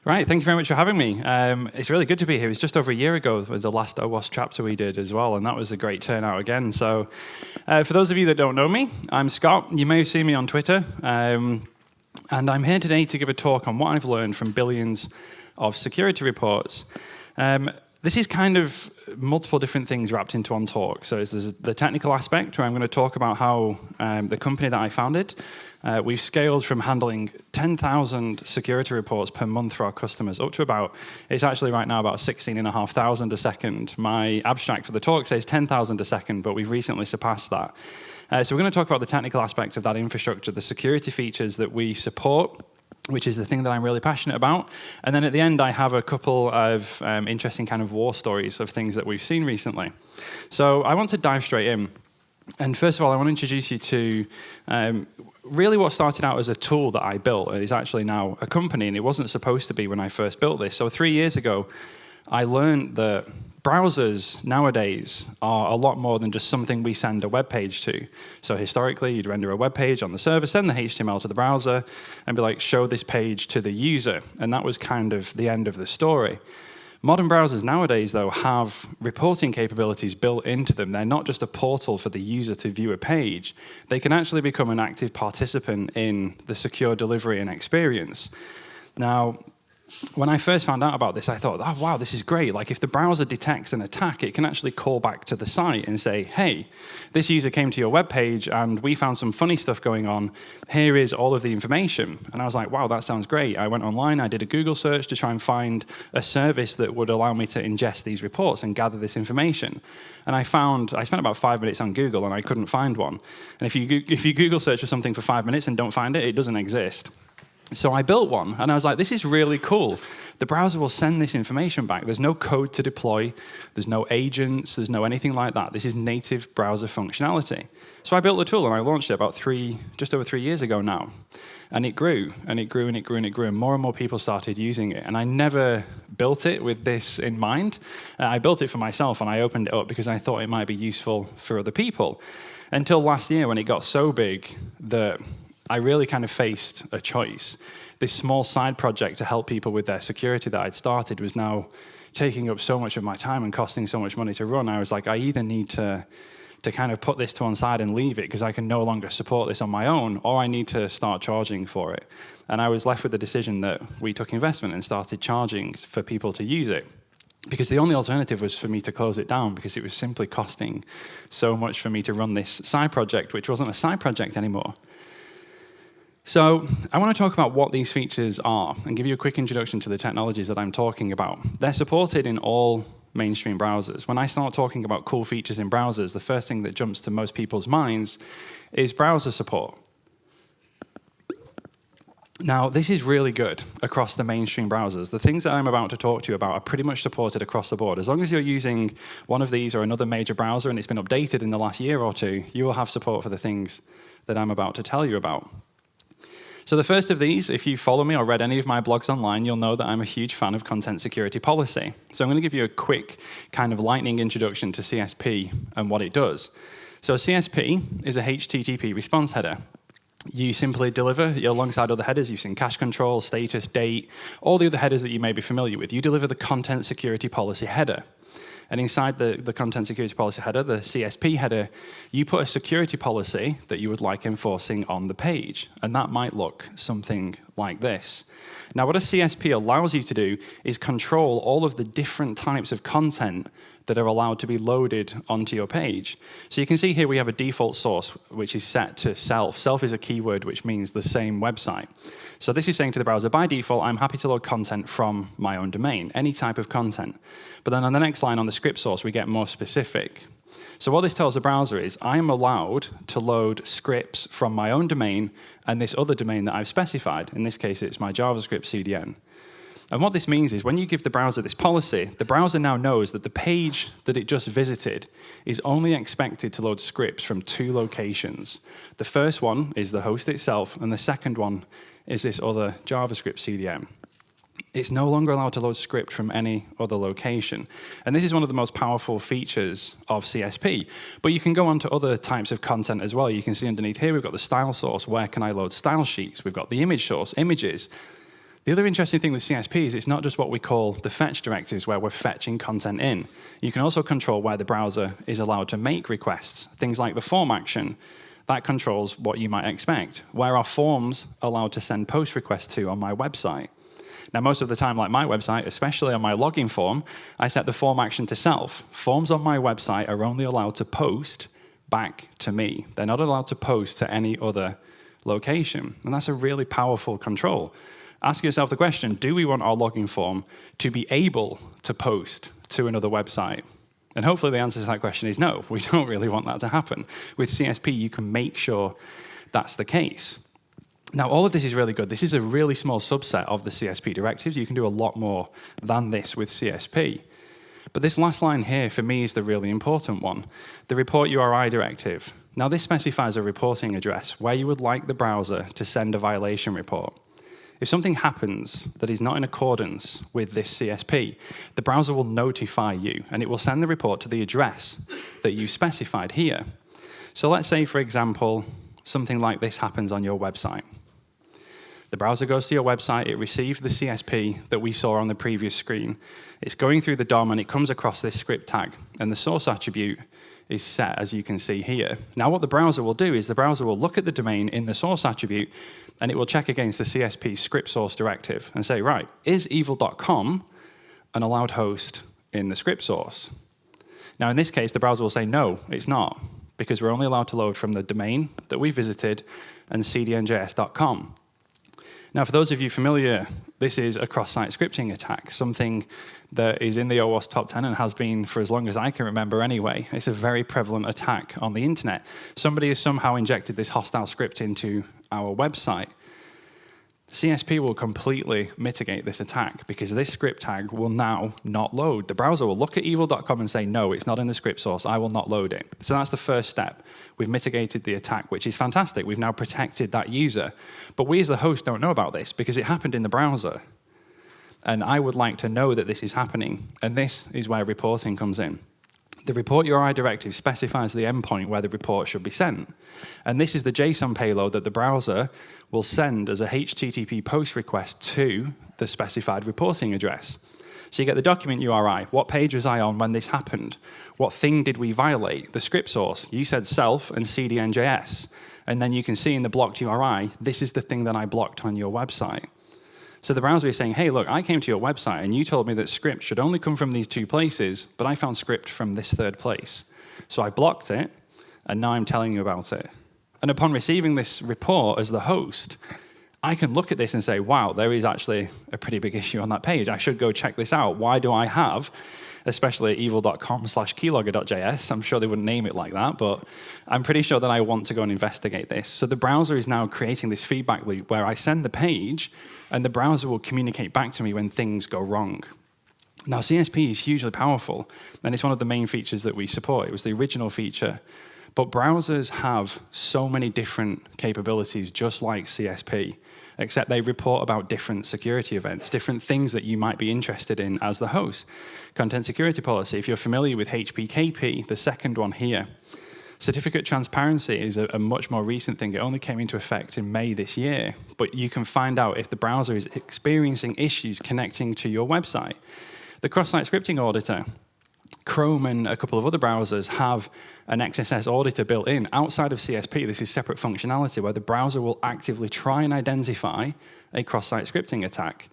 Right, thank you very much for having me. It's really good to be here. It was just over a year ago with the last OWASP chapter we did as well, and that was a great turnout again. So for those of you that don't know me, I'm Scott. You may have seen me on Twitter, and I'm here today to give a talk on what I've learned from billions of security reports. This is kind of multiple different things wrapped into one talk. So there's the technical aspect, where I'm going to talk about how the company that I founded, we've scaled from handling 10,000 security reports per month for our customers up to about, it's actually right now about 16,500 a second. My abstract for the talk says 10,000 a second, but we've recently surpassed that. So we're going to talk about the technical aspects of that infrastructure, the security features that we support, which is the thing that I'm really passionate about. And then at the end, I have a couple of interesting kind of war stories of things that we've seen recently. So I want to dive straight in. And first of all, I want to introduce you to really what started out as a tool that I built. It is actually now a company, and it wasn't supposed to be when I first built this. So 3 years ago, I learned that browsers nowadays are a lot more than just something we send a web page to. So historically, you'd render a web page on the server, send the HTML to the browser, and be like, show this page to the user. And that was kind of the end of the story. Modern browsers nowadays, though, have reporting capabilities built into them. They're not just a portal for the user to view a page. They can actually become an active participant in the secure delivery and experience. Now, when I first found out about this, I thought, oh, wow, this is great. Like, if the browser detects an attack, it can actually call back to the site and say, hey, this user came to your web page, and we found some funny stuff going on. Here is all of the information. And I was like, wow, that sounds great. I went online, I did a Google search to try and find a service that would allow me to ingest these reports and gather this information. And I spent about 5 minutes on Google, and I couldn't find one. And if you Google search for something for 5 minutes and don't find it, it doesn't exist. So I built one, and I was like, this is really cool. The browser will send this information back. There's no code to deploy. There's no agents. There's no anything like that. This is native browser functionality. So I built the tool, and I launched it about just over 3 years ago now. And it grew, and it grew, and it grew, and it grew, and more people started using it. And I never built it with this in mind. I built it for myself, and I opened it up because I thought it might be useful for other people. Until last year, when it got so big that I really kind of faced a choice. This small side project to help people with their security that I'd started was now taking up so much of my time and costing so much money to run. I was like, I either need to kind of put this to one side and leave it because I can no longer support this on my own, or I need to start charging for it. And I was left with the decision that we took investment and started charging for people to use it. Because the only alternative was for me to close it down because it was simply costing so much for me to run this side project, which wasn't a side project anymore. So I want to talk about what these features are and give you a quick introduction to the technologies that I'm talking about. They're supported in all mainstream browsers. When I start talking about cool features in browsers, the first thing that jumps to most people's minds is browser support. Now, this is really good across the mainstream browsers. The things that I'm about to talk to you about are pretty much supported across the board. As long as you're using one of these or another major browser and it's been updated in the last year or two, you will have support for the things that I'm about to tell you about. So the first of these, if you follow me or read any of my blogs online, you'll know that I'm a huge fan of content security policy. So I'm going to give you a quick kind of lightning introduction to CSP and what it does. So CSP is a HTTP response header. You simply deliver alongside other headers using cache control, status, date, all the other headers that you may be familiar with. You deliver the content security policy header. And inside the content security policy header, the CSP header, you put a security policy that you would like enforcing on the page. And that might look something like this. Now, what a CSP allows you to do is control all of the different types of content that are allowed to be loaded onto your page. So you can see here we have a default source, which is set to self. Self is a keyword, which means the same website. So this is saying to the browser, by default, I'm happy to load content from my own domain, any type of content. But then on the next line on the script source, we get more specific. So what this tells the browser is I am allowed to load scripts from my own domain and this other domain that I've specified. In this case, it's my JavaScript CDN. And what this means is when you give the browser this policy, the browser now knows that the page that it just visited is only expected to load scripts from 2 locations. The first one is the host itself, and the second one is this other JavaScript CDN. It's no longer allowed to load script from any other location. And this is one of the most powerful features of CSP. But you can go on to other types of content as well. You can see underneath here, we've got the style source. Where can I load style sheets? We've got the image source, images. The other interesting thing with CSP is it's not just what we call the fetch directives, where we're fetching content in. You can also control where the browser is allowed to make requests. Things like the form action, that controls what you might expect. Where are forms allowed to send post requests to on my website? Now, most of the time, like my website, especially on my login form, I set the form action to self. Forms on my website are only allowed to post back to me. They're not allowed to post to any other location. And that's a really powerful control. Ask yourself the question, do we want our login form to be able to post to another website? And hopefully the answer to that question is no. We don't really want that to happen. With CSP, you can make sure that's the case. Now, all of this is really good. This is a really small subset of the CSP directives. You can do a lot more than this with CSP. But this last line here, for me, is the really important one. The report URI directive. Now, this specifies a reporting address where you would like the browser to send a violation report. If something happens that is not in accordance with this CSP, the browser will notify you, and it will send the report to the address that you specified here. So let's say, for example, something like this happens on your website. The browser goes to your website, it receives the CSP that we saw on the previous screen. It's going through the DOM, and it comes across this script tag, and the source attribute is set, as you can see here. Now, what the browser will do is the browser will look at the domain in the source attribute, and it will check against the CSP script source directive and say, right, is evil.com an allowed host in the script source? Now, in this case, the browser will say, no, it's not, because we're only allowed to load from the domain that we visited and cdnjs.com. Now, for those of you familiar, this is a cross-site scripting attack, something that is in the OWASP top 10 and has been for as long as I can remember anyway. It's a very prevalent attack on the internet. Somebody has somehow injected this hostile script into our website. CSP will completely mitigate this attack because this script tag will now not load. The browser will look at evil.com and say, no, it's not in the script source, I will not load it. So that's the first step. We've mitigated the attack, which is fantastic. We've now protected that user. But we as the host don't know about this because it happened in the browser. And I would like to know that this is happening. And this is where reporting comes in. The report URI directive specifies the endpoint where the report should be sent. And this is the JSON payload that the browser will send as a HTTP post request to the specified reporting address. So you get the document URI. What page was I on when this happened? What thing did we violate? The script source. You said self and cdnjs. And then you can see in the blocked URI, this is the thing that I blocked on your website. So the browser is saying, hey, look, I came to your website and you told me that script should only come from these two places, but I found script from this third place. So I blocked it, and now I'm telling you about it. And upon receiving this report as the host, I can look at this and say, wow, there is actually a pretty big issue on that page. I should go check this out. Why do I have, especially evil.com/keylogger.js, I'm sure they wouldn't name it like that, but I'm pretty sure that I want to go and investigate this. So the browser is now creating this feedback loop where I send the page, and the browser will communicate back to me when things go wrong. Now, CSP is hugely powerful, and it's one of the main features that we support. It was the original feature. But browsers have so many different capabilities, just like CSP, except they report about different security events, different things that you might be interested in as the host. Content security policy, if you're familiar with HPKP, the second one here, certificate transparency is a much more recent thing. It only came into effect in May this year, but you can find out if the browser is experiencing issues connecting to your website. The cross-site scripting auditor, Chrome and a couple of other browsers have an XSS auditor built in. Outside of CSP, this is separate functionality where the browser will actively try and identify a cross-site scripting attack.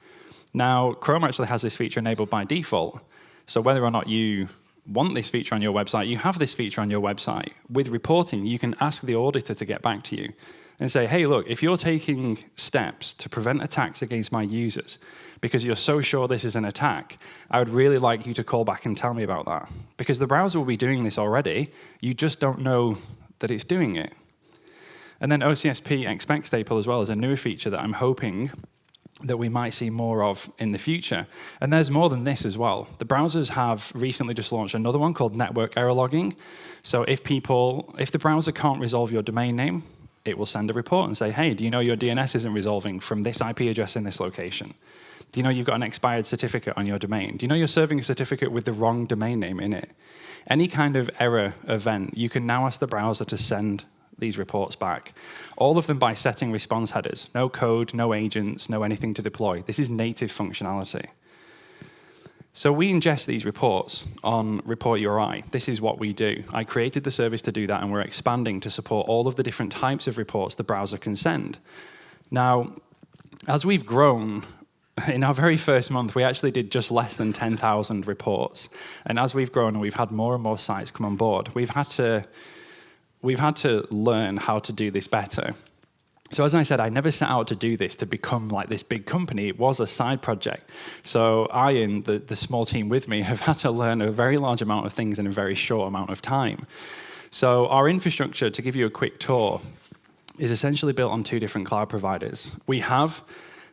Now, Chrome actually has this feature enabled by default, so whether or not you want this feature on your website, you have this feature on your website. With reporting, you can ask the auditor to get back to you and say, hey, look, if you're taking steps to prevent attacks against my users because you're so sure this is an attack, I would really like you to call back and tell me about that. Because the browser will be doing this already, you just don't know that it's doing it. And then OCSP expect staple as well is a newer feature that I'm hoping that we might see more of in the future. And there's more than this as well. The browsers have recently just launched another one called network error logging. So if the browser can't resolve your domain name, it will send a report and say, hey, do you know your DNS isn't resolving from this IP address in this location? Do you know you've got an expired certificate on your domain? Do you know you're serving a certificate with the wrong domain name in it? Any kind of error event, you can now ask the browser to send these reports back. All of them by setting response headers. No code, no agents, no anything to deploy. This is native functionality. So we ingest these reports on Report URI. This is what we do. I created the service to do that, and we're expanding to support all of the different types of reports the browser can send. Now, as we've grown, in our very first month, we actually did just less than 10,000 reports. And as we've grown and we've had more and more sites come on board, we've had to learn how to do this better. So as I said, I never set out to do this to become like this big company. It was a side project. So I and the small team with me have had to learn a very large amount of things in a very short amount of time. So our infrastructure, to give you a quick tour, is essentially built on 2 different cloud providers. We have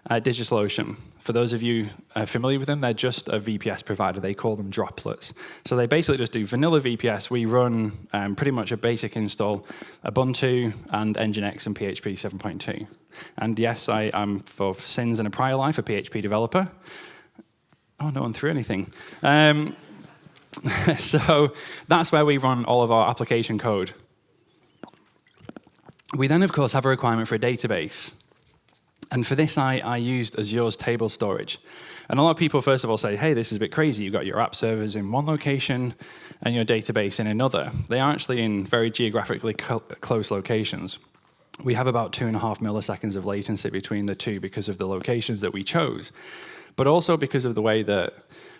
DigitalOcean. For those of you familiar with them, they're just a VPS provider. They call them droplets. So they basically just do vanilla VPS. We run pretty much a basic install, Ubuntu and Nginx and PHP 7.2. And yes, I'm, for sins and a prior life, a PHP developer. Oh, no one threw anything. So that's where we run all of our application code. We then, of course, have a requirement for a database. And for this, I used Azure's table storage. And a lot of people, first of all, say, hey, this is a bit crazy. You've got your app servers in one location and your database in another. They are actually in very geographically close locations. We have about 2.5 milliseconds of latency between the two because of the locations that we chose, but also because of the way that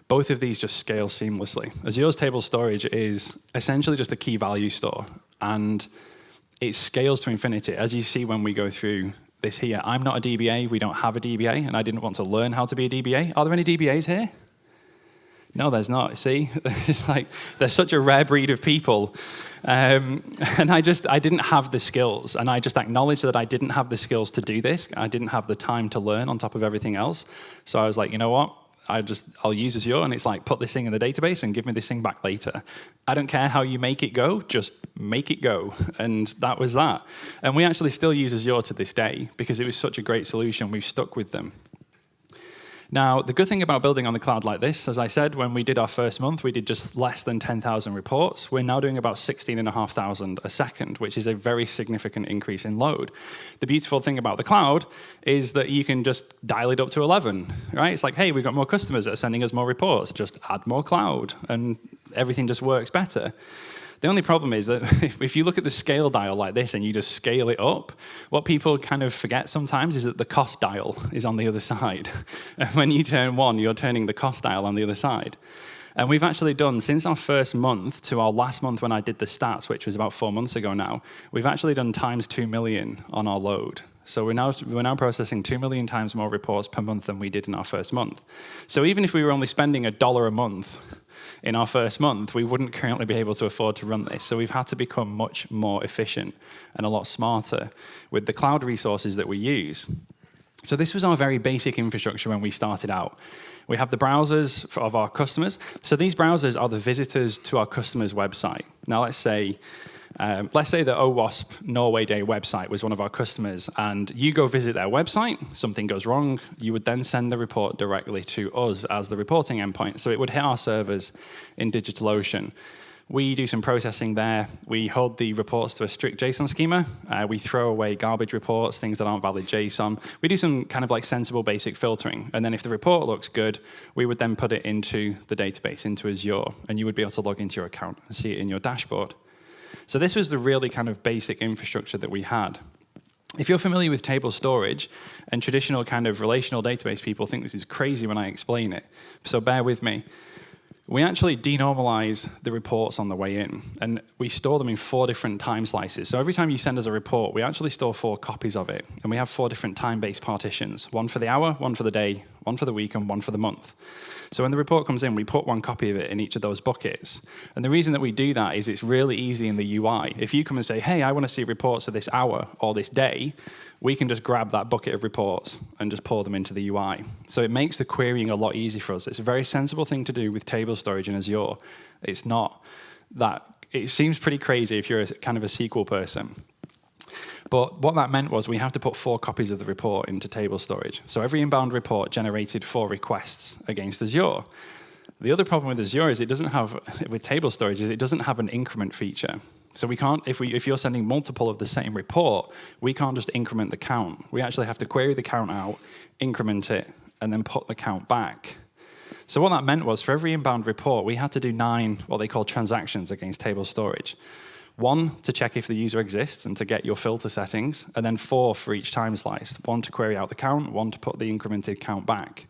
both of these just scale seamlessly. Azure's table storage is essentially just a key value store, and it scales to infinity. As you see when we go through this here, I'm not a DBA, we don't have a DBA, and I didn't want to learn how to be a DBA. Are there any DBAs here? No, there's not. See, it's like there's such a rare breed of people, and I didn't have the skills, and I just acknowledged that I didn't have the skills to do this. I didn't have the time to learn on top of everything else. So I was like, you know what? I'll use Azure, and it's like, put this thing in the database and give me this thing back later. I don't care how you make it go, just make it go. And that was that. And we actually still use Azure to this day because it was such a great solution. We've stuck with them. Now, the good thing about building on the cloud like this, as I said, when we did our first month, we did just less than 10,000 reports. We're now doing about 16,500 a second, which is a very significant increase in load. The beautiful thing about the cloud is that you can just dial it up to 11, right? It's like, hey, we've got more customers that are sending us more reports. Just add more cloud, and everything just works better. The only problem is that if you look at the scale dial like this and you just scale it up, what people kind of forget sometimes is that the cost dial is on the other side. And when you turn 1, you're turning the cost dial on the other side. And we've actually done, since our first month to our last month when I did the stats, which was about 4 months ago now, we've actually done times 2 million on our load. So we're now processing 2 million times more reports per month than we did in our first month. So even if we were only spending $1 a month in our first month, we wouldn't currently be able to afford to run this. So we've had to become much more efficient and a lot smarter with the cloud resources that we use. So this was our very basic infrastructure when we started out. We have the browsers of our customers. So these browsers are the visitors to our customer's website. Now let's say the OWASP Norway Day website was one of our customers, and you go visit their website, something goes wrong, you would then send the report directly to us as the reporting endpoint. So it would hit our servers in DigitalOcean. We do some processing there. We hold the reports to a strict JSON schema. We throw away garbage reports, things that aren't valid JSON. We do some kind of like sensible basic filtering. And then if the report looks good, we would then put it into the database, into Azure, and you would be able to log into your account and see it in your dashboard. So this was the really kind of basic infrastructure that we had. If you're familiar with table storage and traditional kind of relational database, people think this is crazy when I explain it. So bear with me. We actually denormalize the reports on the way in, and we store them in 4 different time slices. So every time you send us a report, we actually store 4 copies of it, and we have 4 different time-based partitions, 1 for the hour, 1 for the day, 1 for the week, and 1 for the month. So when the report comes in, we put 1 copy of it in each of those buckets. And the reason that we do that is it's really easy in the UI. If you come and say, hey, I want to see reports for this hour or this day, we can just grab that bucket of reports and just pour them into the UI. So it makes the querying a lot easier for us. It's a very sensible thing to do with table storage in Azure. It's not that, it seems pretty crazy if you're a kind of a SQL person. But what that meant was we have to put 4 copies of the report into table storage. So every inbound report generated 4 requests against Azure. The other problem with Azure is it doesn't have, with table storage, is it doesn't have an increment feature. So we can't, if you're sending multiple of the same report, we can't just increment the count. We actually have to query the count out, increment it, and then put the count back. So what that meant was for every inbound report, we had to do 9 what they call transactions against table storage. 1 to check if the user exists and to get your filter settings, and then 4 for each time slice. 1 to query out the count, 1 to put the incremented count back.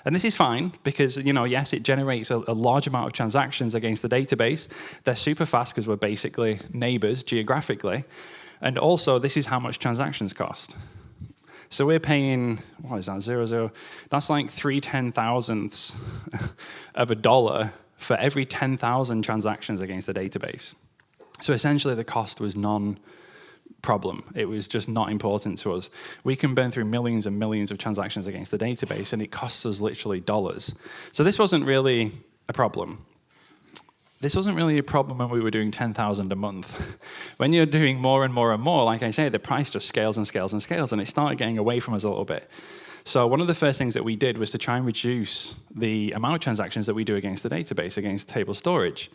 And this is fine because, yes, it generates a large amount of transactions against the database. They're super fast because we're basically neighbors geographically. And also, this is how much transactions cost. So we're paying, what is that, 0.0? That's like 3/10,000ths of a dollar for every 10,000 transactions against the database. So essentially, the cost was non-problem. It was just not important to us. We can burn through millions and millions of transactions against the database, and it costs us literally dollars. So this wasn't really a problem. This wasn't really a problem when we were doing 10,000 a month. When you're doing more and more and more, like I say, the price just scales and scales and scales, and it started getting away from us a little bit. So one of the first things that we did was to try and reduce the amount of transactions that we do against the database, against table storage.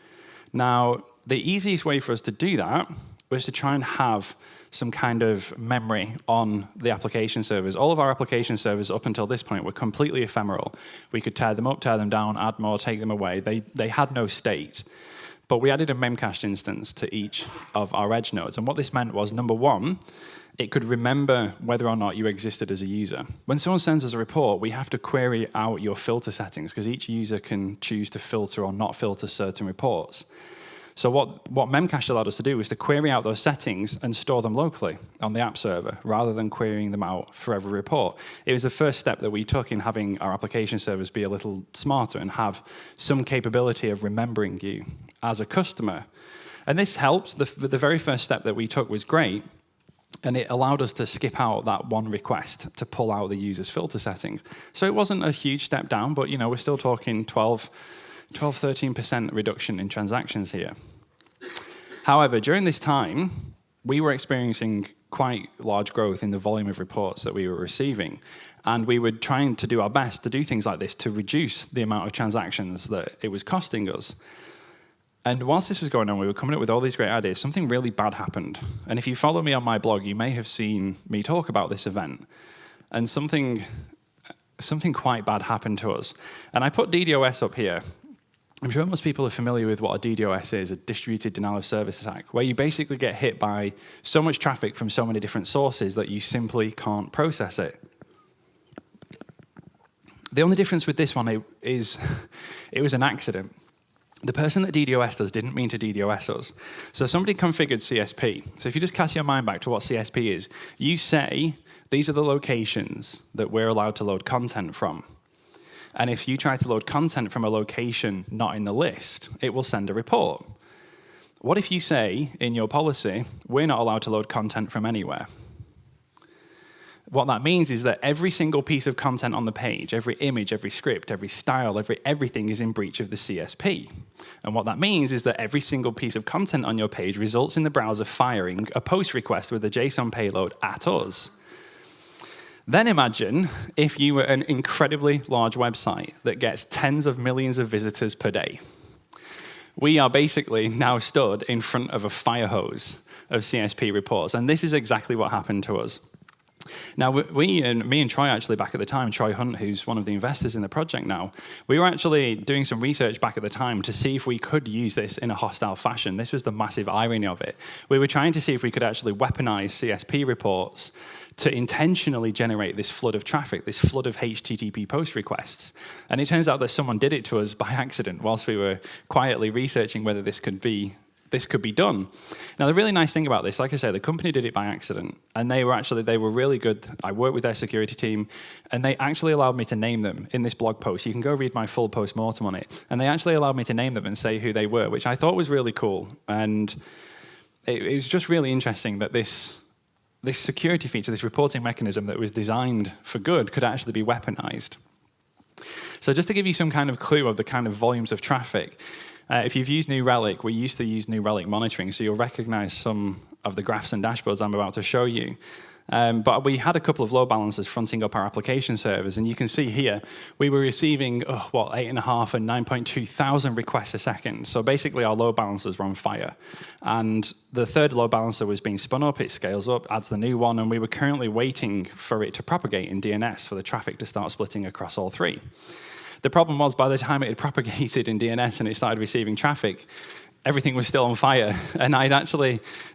Now, the easiest way for us to do that was to try and have some kind of memory on the application servers. All of our application servers up until this point were completely ephemeral. We could tear them up, tear them down, add more, take them away. They had no state. But we added a memcached instance to each of our edge nodes. And what this meant was, number one, it could remember whether or not you existed as a user. When someone sends us a report, we have to query out your filter settings because each user can choose to filter or not filter certain reports. So what memcached allowed us to do was to query out those settings and store them locally on the app server rather than querying them out for every report. It was the first step that we took in having our application servers be a little smarter and have some capability of remembering you as a customer. And this helped. The very first step that we took was great. And it allowed us to skip out that one request to pull out the user's filter settings. So it wasn't a huge step down, but we're still talking 13% reduction in transactions here. However, during this time, we were experiencing quite large growth in the volume of reports that we were receiving. And we were trying to do our best to do things like this to reduce the amount of transactions that it was costing us. And whilst this was going on, we were coming up with all these great ideas. Something really bad happened. And if you follow me on my blog, you may have seen me talk about this event. And something quite bad happened to us. And I put DDoS up here. I'm sure most people are familiar with what a DDoS is, a distributed denial of service attack, where you basically get hit by so much traffic from so many different sources that you simply can't process it. The only difference with this one is it was an accident. The person that DDoS'd us didn't mean to DDoS us. So somebody configured CSP. So if you just cast your mind back to what CSP is, you say, these are the locations that we're allowed to load content from. And if you try to load content from a location not in the list, it will send a report. What if you say, in your policy, we're not allowed to load content from anywhere? What that means is that every single piece of content on the page, every image, every script, every style, everything is in breach of the CSP. And what that means is that every single piece of content on your page results in the browser firing a post request with a JSON payload at us. Then imagine if you were an incredibly large website that gets tens of millions of visitors per day. We are basically now stood in front of a fire hose of CSP reports, and this is exactly what happened to us. Now, me and Troy actually back at the time, Troy Hunt, who's one of the investors in the project now, we were actually doing some research back at the time to see if we could use this in a hostile fashion. This was the massive irony of it. We were trying to see if we could actually weaponize CSP reports to intentionally generate this flood of traffic, this flood of HTTP post requests. And it turns out that someone did it to us by accident whilst we were quietly researching whether this could be done. Now, the really nice thing about this, like I say, the company did it by accident, and they were really good. I worked with their security team, and they actually allowed me to name them in this blog post. You can go read my full post-mortem on it. And they actually allowed me to name them and say who they were, which I thought was really cool. And it was just really interesting that this security feature, this reporting mechanism that was designed for good, could actually be weaponized. So just to give you some kind of clue of the kind of volumes of traffic, if you've used New Relic, we used to use New Relic monitoring, so you'll recognize some of the graphs and dashboards I'm about to show you. But we had a couple of load balancers fronting up our application servers, and you can see here, we were receiving, 8.5 and 9.2 thousand requests a second. So basically our load balancers were on fire. And the third load balancer was being spun up, it scales up, adds the new one, and we were currently waiting for it to propagate in DNS for the traffic to start splitting across all three. The problem was, by the time it had propagated in DNS and it started receiving traffic, everything was still on fire. And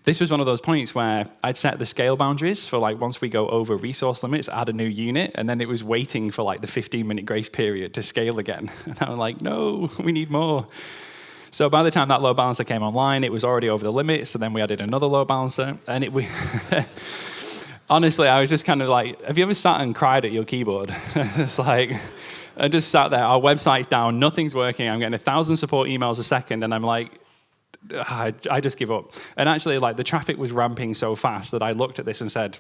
this was one of those points where I'd set the scale boundaries for once we go over resource limits, add a new unit, and then it was waiting for the 15-minute grace period to scale again. And I'm like, no, we need more. So by the time that load balancer came online, it was already over the limit, so then we added another load balancer, and honestly, I was just kind of have you ever sat and cried at your keyboard? It's I just sat there, our website's down, nothing's working, I'm getting 1,000 support emails a second, and I'm like, I just give up. And actually, the traffic was ramping so fast that I looked at this and said,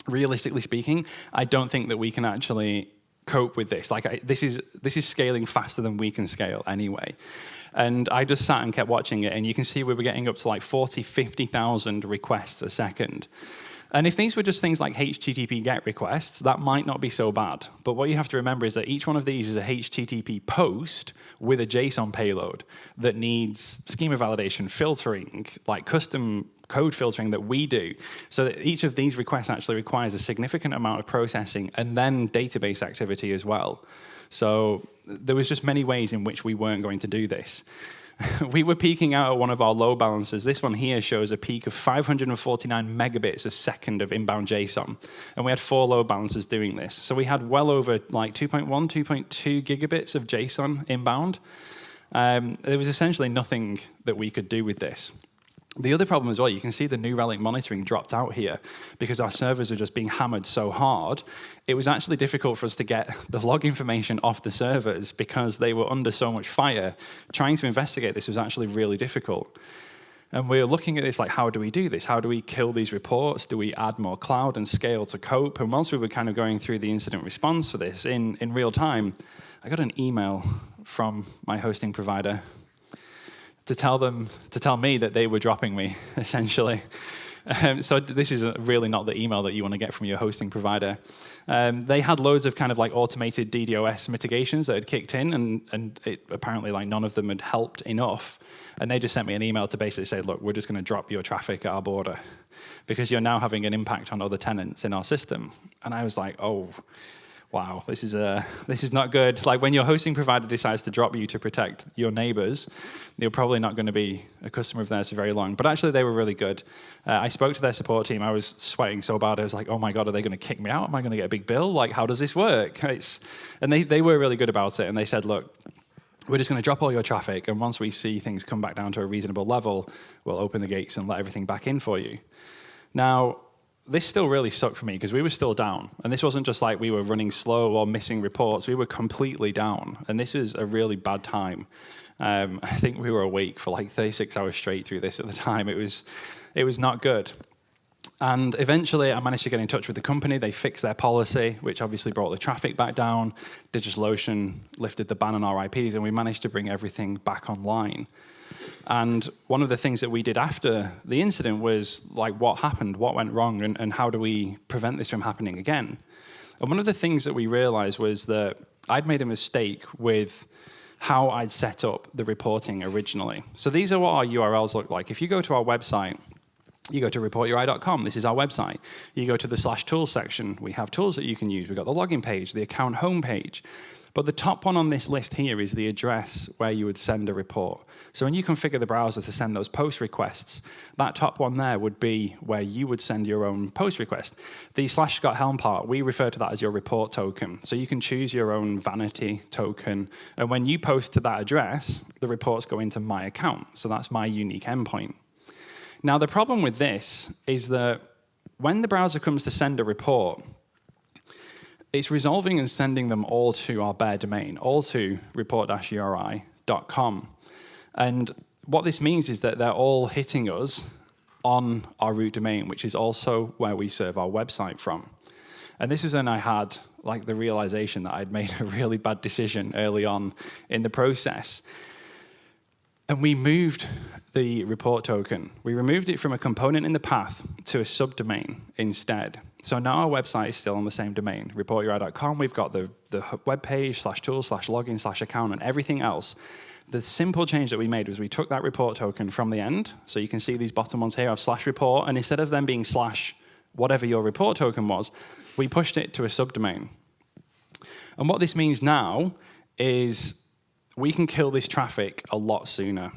realistically speaking, I don't think that we can actually cope with this. This is scaling faster than we can scale anyway. And I just sat and kept watching it, and you can see we were getting up to 40, 50,000 requests a second. And if these were just things like HTTP GET requests, that might not be so bad. But what you have to remember is that each one of these is a HTTP post with a JSON payload that needs schema validation, filtering, custom code filtering that we do. So that each of these requests actually requires a significant amount of processing and then database activity as well. So there was just many ways in which we weren't going to do this. We were peaking out at one of our load balancers. This one here shows a peak of 549 megabits a second of inbound JSON. And we had 4 load balancers doing this. So we had well over 2.1, 2.2 gigabits of JSON inbound. There was essentially nothing that we could do with this. The other problem as well, you can see the New Relic monitoring dropped out here because our servers are just being hammered so hard. It was actually difficult for us to get the log information off the servers because they were under so much fire. Trying to investigate this was actually really difficult. And we were looking at this how do we do this? How do we kill these reports? Do we add more cloud and scale to cope? And once we were kind of going through the incident response for this in real time, I got an email from my hosting provider to tell me that they were dropping me, essentially. So this is really not the email that you want to get from your hosting provider. They had loads of kind of automated DDoS mitigations that had kicked in, and apparently none of them had helped enough. And they just sent me an email to basically say, look, we're just going to drop your traffic at our border because you're now having an impact on other tenants in our system. And I was like, oh, wow, this is not good. When your hosting provider decides to drop you to protect your neighbors, you're probably not going to be a customer of theirs for very long. But actually, they were really good. I spoke to their support team. I was sweating so bad. I was like, oh my God, are they going to kick me out? Am I going to get a big bill? How does this work? And they were really good about it. And they said, look, we're just going to drop all your traffic. And once we see things come back down to a reasonable level, we'll open the gates and let everything back in for you. Now, this still really sucked for me because we were still down. And this wasn't just we were running slow or missing reports. We were completely down. And this was a really bad time. I think we were awake for 36 hours straight through this at the time. It was not good. And eventually I managed to get in touch with the company. They fixed their policy, which obviously brought the traffic back down. DigitalOcean lifted the ban on our IPs, and we managed to bring everything back online. And one of the things that we did after the incident was what happened, what went wrong, and how do we prevent this from happening again? And one of the things that we realized was that I'd made a mistake with how I'd set up the reporting originally. So these are what our URLs look like. If you go to our website, you go to reporturi.com, this is our website. You go to the /tools section, we have tools that you can use. We've got the login page, the account homepage. But the top one on this list here is the address where you would send a report. So when you configure the browser to send those post requests, that top one there would be where you would send your own post request. The /Helme part, we refer to that as your report token. So you can choose your own vanity token. And when you post to that address, the reports go into my account. So that's my unique endpoint. Now, the problem with this is that when the browser comes to send a report, it's resolving and sending them all to our bare domain, all to report-uri.com. And what this means is that they're all hitting us on our root domain, which is also where we serve our website from. And this was when I had the realization that I'd made a really bad decision early on in the process. And we moved the report token. We removed it from a component in the path to a subdomain instead. So now our website is still on the same domain, reporturi.com. We've got the web page, /tools, /login, /account, and everything else. The simple change that we made was we took that report token from the end. So you can see these bottom ones here of /report, and instead of them being / whatever your report token was, we pushed it to a subdomain. And what this means now is we can kill this traffic a lot sooner.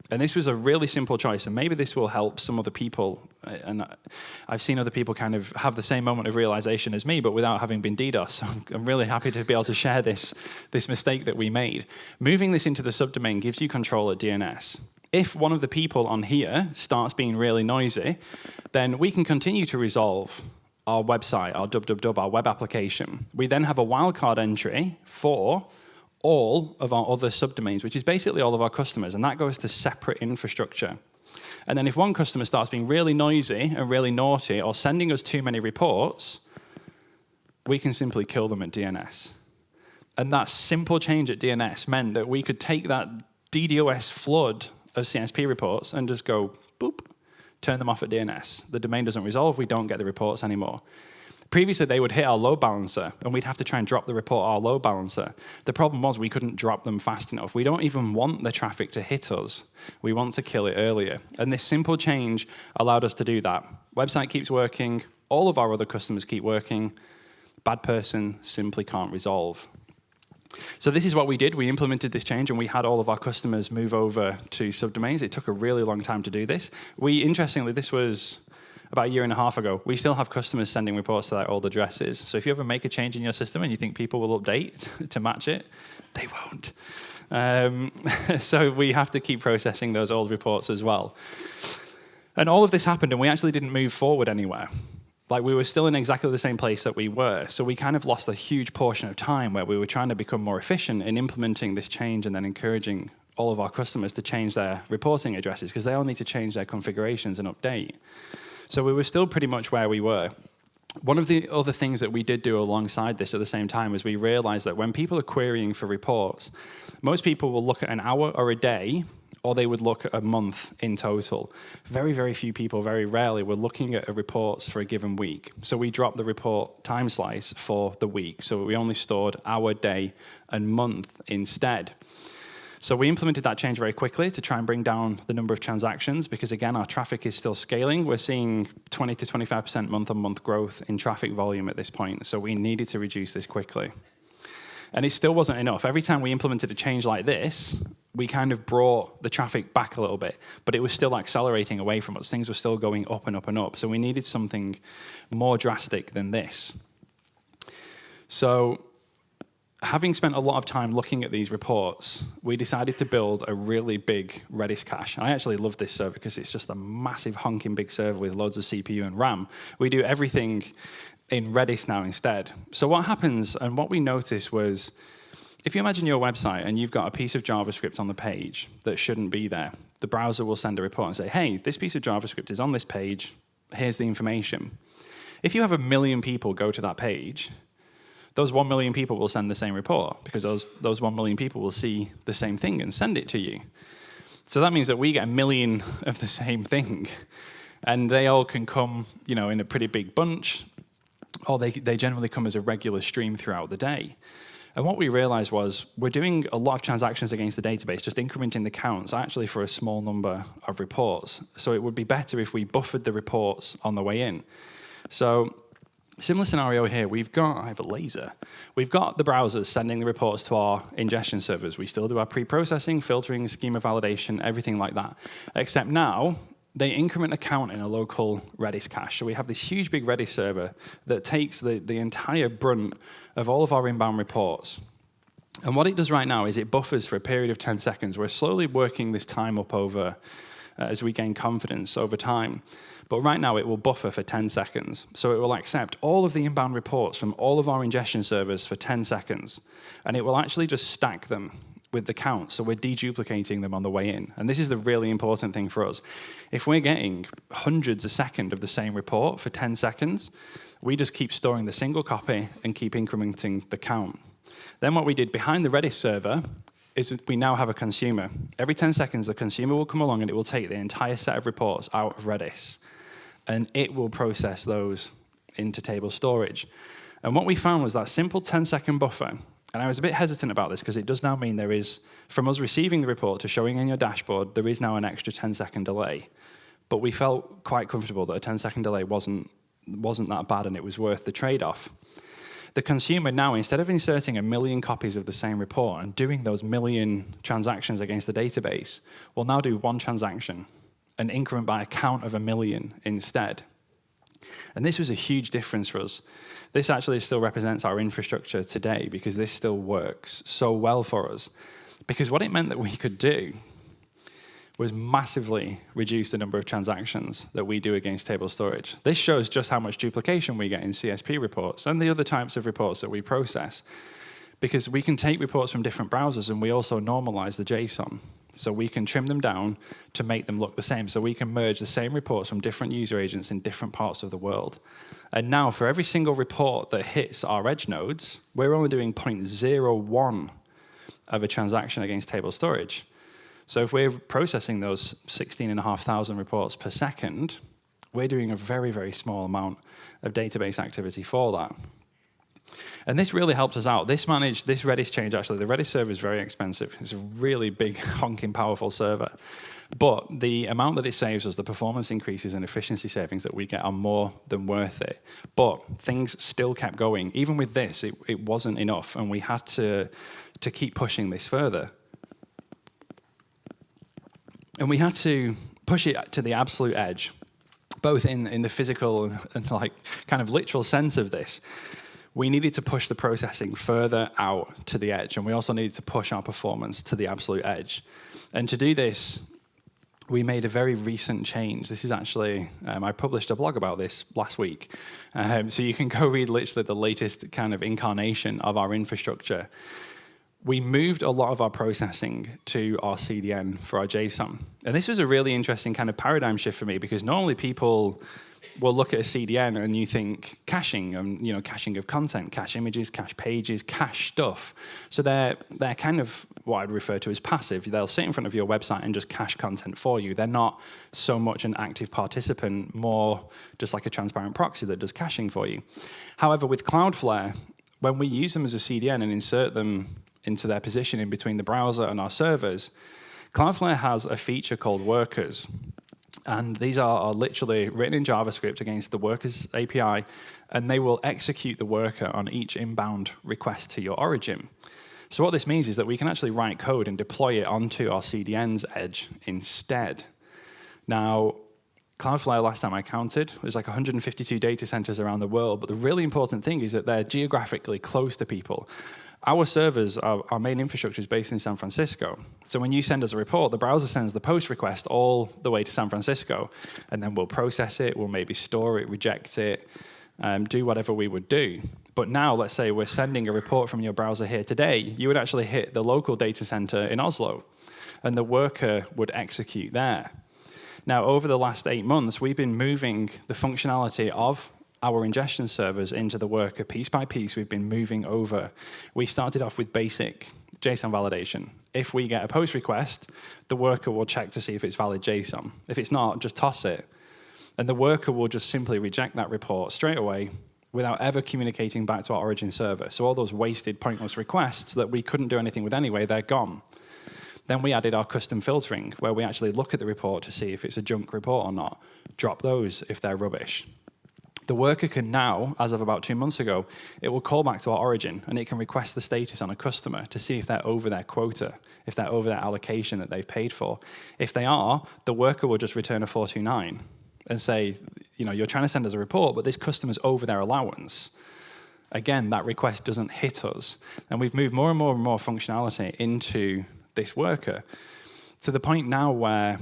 And this was a really simple choice, and maybe this will help some other people. And I've seen other people kind of have the same moment of realization as me, but without having been DDoS. So I'm really happy to be able to share this mistake that we made. Moving this into the subdomain gives you control at DNS. If one of the people on here starts being really noisy, then we can continue to resolve our website, our www, our web application. We then have a wildcard entry for all of our other subdomains, which is basically all of our customers, and that goes to separate infrastructure. And then if one customer starts being really noisy and really naughty or sending us too many reports, we can simply kill them at DNS. And that simple change at DNS meant that we could take that DDoS flood of CSP reports and just go, boop, turn them off at DNS. The domain doesn't resolve, we don't get the reports anymore. Previously, they would hit our load balancer, and we'd have to try and drop the report our load balancer. The problem was we couldn't drop them fast enough. We don't even want the traffic to hit us. We want to kill it earlier. And this simple change allowed us to do that. Website keeps working. All of our other customers keep working. Bad person simply can't resolve. So this is what we did. We implemented this change, and we had all of our customers move over to subdomains. It took a really long time to do this. Interestingly, this was about a year and a half ago. We still have customers sending reports to their old addresses. So if you ever make a change in your system and you think people will update to match it, they won't. So we have to keep processing those old reports as well. And all of this happened, and we actually didn't move forward anywhere. Like, we were still in exactly the same place that we were. So we kind of lost a huge portion of time where we were trying to become more efficient in implementing this change and then encouraging all of our customers to change their reporting addresses, because they all need to change their configurations and update. So we were still pretty much where we were. One of the other things that we did do alongside this at the same time was we realized that when people are querying for reports, most people will look at an hour or a day, or they would look at a month in total. Very, very few people, very rarely, were looking at reports for a given week. So we dropped the report time slice for the week. So we only stored hour, day, and month instead. So we implemented that change very quickly to try and bring down the number of transactions, because again, our traffic is still scaling. We're seeing 20 to 25% month-on-month growth in traffic volume at this point. So we needed to reduce this quickly. And it still wasn't enough. Every time we implemented a change like this, we kind of brought the traffic back a little bit, but it was still accelerating away from us. Things were still going up and up and up. So we needed something more drastic than this. So having spent a lot of time looking at these reports, we decided to build a really big Redis cache. I actually love this server because it's just a massive honking big server with loads of CPU and RAM. We do everything in Redis now instead. So what happens, and what we noticed was, if you imagine your website and you've got a piece of JavaScript on the page that shouldn't be there, the browser will send a report and say, hey, this piece of JavaScript is on this page, here's the information. If you have 1 million people go to that page, those 1 million people will send the same report, because those 1 million people will see the same thing and send it to you. So that means that we get 1 million of the same thing, and they all can come, in a pretty big bunch, or they generally come as a regular stream throughout the day. And what we realized was we're doing a lot of transactions against the database, just incrementing the counts actually for a small number of reports. So it would be better if we buffered the reports on the way in. So similar scenario here, I have a laser. We've got the browsers sending the reports to our ingestion servers. We still do our pre-processing, filtering, schema validation, everything like that. Except now, they increment a count in a local Redis cache. So we have this huge big Redis server that takes the entire brunt of all of our inbound reports. And what it does right now is it buffers for a period of 10 seconds. We're slowly working this time up over as we gain confidence over time. But right now, it will buffer for 10 seconds. So it will accept all of the inbound reports from all of our ingestion servers for 10 seconds. And it will actually just stack them with the count. So we're deduplicating them on the way in. And this is the really important thing for us. If we're getting hundreds a second of the same report for 10 seconds, we just keep storing the single copy and keep incrementing the count. Then what we did behind the Redis server is we now have a consumer. Every 10 seconds, the consumer will come along and it will take the entire set of reports out of Redis, and it will process those into table storage. And what we found was that simple 10-second buffer, and I was a bit hesitant about this because it does now mean there is, from us receiving the report to showing in your dashboard, there is now an extra 10-second delay. But we felt quite comfortable that a 10-second delay wasn't that bad and it was worth the trade-off. The consumer now, instead of inserting 1 million copies of the same report and doing those 1 million transactions against the database, will now do one transaction, an increment by a count of 1 million instead. And this was a huge difference for us. This actually still represents our infrastructure today because this still works so well for us. Because what it meant that we could do was massively reduce the number of transactions that we do against table storage. This shows just how much duplication we get in CSP reports and the other types of reports that we process. Because we can take reports from different browsers and we also normalize the JSON. So we can trim them down to make them look the same. So we can merge the same reports from different user agents in different parts of the world. And now for every single report that hits our edge nodes, we're only doing 0.01 of a transaction against table storage. So if we're processing those 16,500 reports per second, we're doing a very, very small amount of database activity for that. And this really helps us out. This Redis change, actually, the Redis server is very expensive. It's a really big, honking, powerful server. But the amount that it saves us, the performance increases and efficiency savings that we get are more than worth it. But things still kept going. Even with this, it wasn't enough, and we had to keep pushing this further. And we had to push it to the absolute edge, both in the physical and like kind of literal sense of this. We needed to push the processing further out to the edge, and we also needed to push our performance to the absolute edge. And to do this, we made a very recent change. This is actually, I published a blog about this last week. So you can go read literally the latest kind of incarnation of our infrastructure. We moved a lot of our processing to our CDN for our JSON. And this was a really interesting kind of paradigm shift for me, because normally people will look at a CDN and you think caching, and caching of content, cache images, cache pages, cache stuff. So they're kind of what I'd refer to as passive. They'll sit in front of your website and just cache content for you. They're not so much an active participant, more just like a transparent proxy that does caching for you. However, with Cloudflare, when we use them as a CDN and insert them into their position in between the browser and our servers, Cloudflare has a feature called workers. And these are literally written in JavaScript against the workers API, and they will execute the worker on each inbound request to your origin. So what this means is that we can actually write code and deploy it onto our CDN's edge instead. Now, Cloudflare, last time I counted, there's like 152 data centers around the world, but the really important thing is that they're geographically close to people. Our servers, our main infrastructure is based in San Francisco. So when you send us a report, the browser sends the post request all the way to San Francisco, and then we'll process it, we'll maybe store it, reject it, do whatever we would do. But now, let's say we're sending a report from your browser here today, you would actually hit the local data center in Oslo, and the worker would execute there. Now, over the last 8 months, we've been moving the functionality of our ingestion servers into the worker piece by piece. We've been moving over. We started off with basic JSON validation. If we get a post request, the worker will check to see if it's valid JSON. If it's not, just toss it. And the worker will just simply reject that report straight away without ever communicating back to our origin server. So all those wasted, pointless requests that we couldn't do anything with anyway, they're gone. Then we added our custom filtering, where we actually look at the report to see if it's a junk report or not. Drop those if they're rubbish. The worker can now, as of about 2 months ago, it will call back to our origin, and it can request the status on a customer to see if they're over their quota, if they're over their allocation that they've paid for. If they are, the worker will just return a 429 and say, you're trying to send us a report, but this customer's over their allowance. Again, that request doesn't hit us. And we've moved more and more and more functionality into this worker to the point now where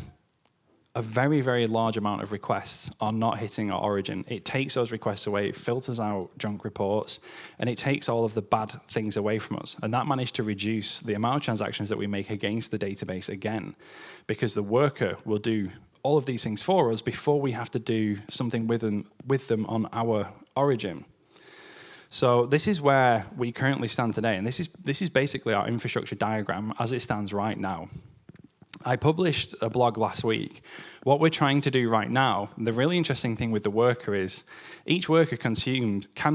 a very, very large amount of requests are not hitting our origin. It takes those requests away, it filters out junk reports, and it takes all of the bad things away from us. And that managed to reduce the amount of transactions that we make against the database again, because the worker will do all of these things for us before we have to do something with them on our origin. So this is where we currently stand today, and this is basically our infrastructure diagram as it stands right now. I published a blog last week. What we're trying to do right now, the really interesting thing with the worker is each worker can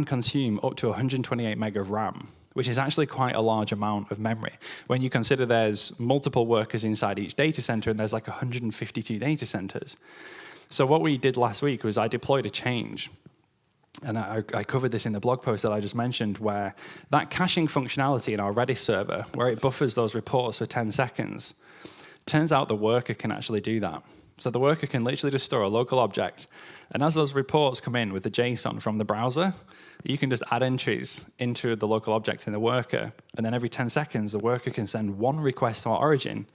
consume up to 128 meg of RAM, which is actually quite a large amount of memory. When you consider there's multiple workers inside each data center, and there's like 152 data centers. So what we did last week was I deployed a change. And I covered this in the blog post that I just mentioned, where that caching functionality in our Redis server, where it buffers those reports for 10 seconds, turns out the worker can actually do that. So the worker can literally just store a local object, and as those reports come in with the JSON from the browser, you can just add entries into the local object in the worker, and then every 10 seconds, the worker can send one request to our origin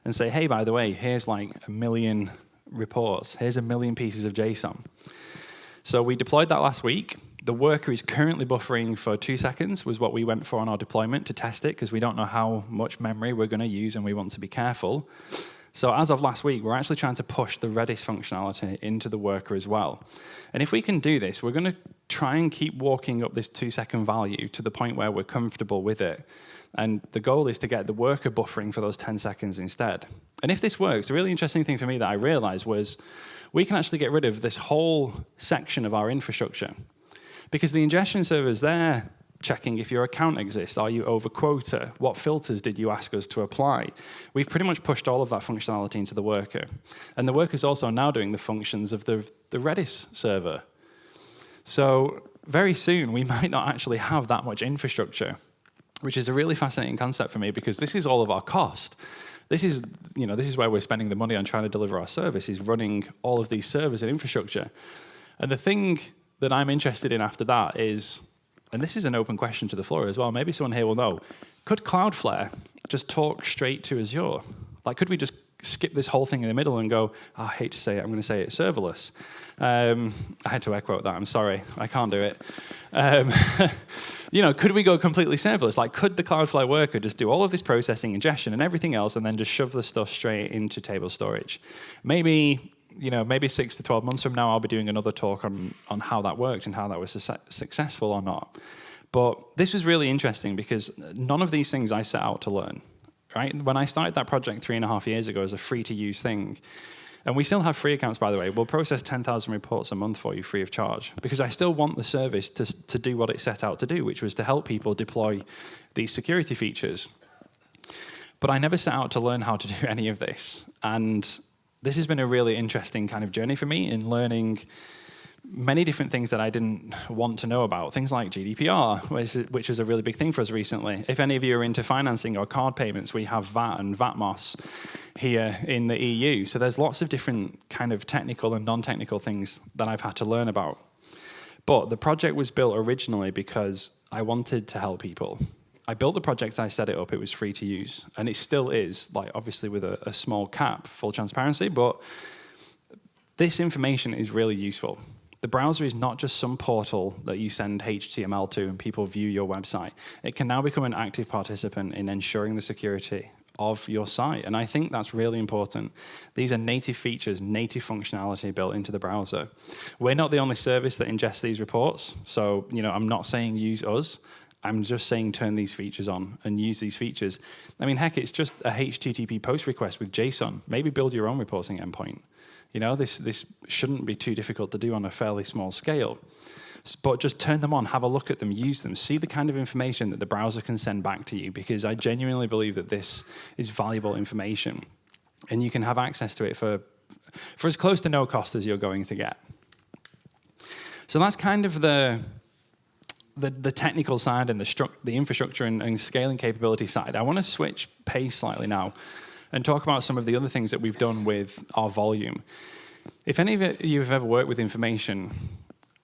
and say, hey, by the way, here's like 1 million reports, here's 1 million pieces of JSON. So we deployed that last week. The worker is currently buffering for 2 seconds, was what we went for on our deployment to test it, because we don't know how much memory we're going to use and we want to be careful. So as of last week, we're actually trying to push the Redis functionality into the worker as well. And if we can do this, we're going to try and keep walking up this 2-second value to the point where we're comfortable with it. And the goal is to get the worker buffering for those 10 seconds instead. And if this works, the really interesting thing for me that I realized was we can actually get rid of this whole section of our infrastructure. Because the ingestion servers, they're checking if your account exists. Are you over quota? What filters did you ask us to apply? We've pretty much pushed all of that functionality into the worker. And the worker's also now doing the functions of the Redis server. So very soon, we might not actually have that much infrastructure, which is a really fascinating concept for me, because this is all of our cost. This is where we're spending the money on trying to deliver our service, is running all of these servers and infrastructure. And the thing that I'm interested in after that is, and this is an open question to the floor as well, maybe someone here will know, could Cloudflare just talk straight to Azure? Like, could we just skip this whole thing in the middle and go, oh, I hate to say it, I'm going to say it serverless. I had to air quote that, I'm sorry, I can't do it. Could we go completely serverless? Like, could the Cloudflare worker just do all of this processing, ingestion, and everything else, and then just shove the stuff straight into table storage? Maybe 6 to 12 months from now, I'll be doing another talk on how that worked and how that was successful or not. But this was really interesting because none of these things I set out to learn. Right? When I started that project 3.5 years ago as a free-to-use thing, and we still have free accounts, by the way, we'll process 10,000 reports a month for you free of charge, because I still want the service to do what it set out to do, which was to help people deploy these security features. But I never set out to learn how to do any of this. And this has been a really interesting kind of journey for me in learning many different things that I didn't want to know about. Things like GDPR, which is a really big thing for us recently. If any of you are into financing or card payments, we have VAT and VATMOS here in the EU. So there's lots of different kind of technical and non-technical things that I've had to learn about. But the project was built originally because I wanted to help people. I built the project, I set it up, it was free to use. And it still is, like obviously with a small cap, full transparency, but this information is really useful. The browser is not just some portal that you send HTML to and people view your website. It can now become an active participant in ensuring the security of your site. And I think that's really important. These are native features, native functionality built into the browser. We're not the only service that ingests these reports. So, I'm not saying use us. I'm just saying turn these features on and use these features. I mean, heck, it's just a HTTP post request with JSON. Maybe build your own reporting endpoint. This shouldn't be too difficult to do on a fairly small scale. But just turn them on, have a look at them, use them, see the kind of information that the browser can send back to you, because I genuinely believe that this is valuable information. And you can have access to it for as close to no cost as you're going to get. So that's kind of the technical side and the infrastructure and scaling capability side. I want to switch pace slightly now and talk about some of the other things that we've done with our volume. If any of you have ever worked with information,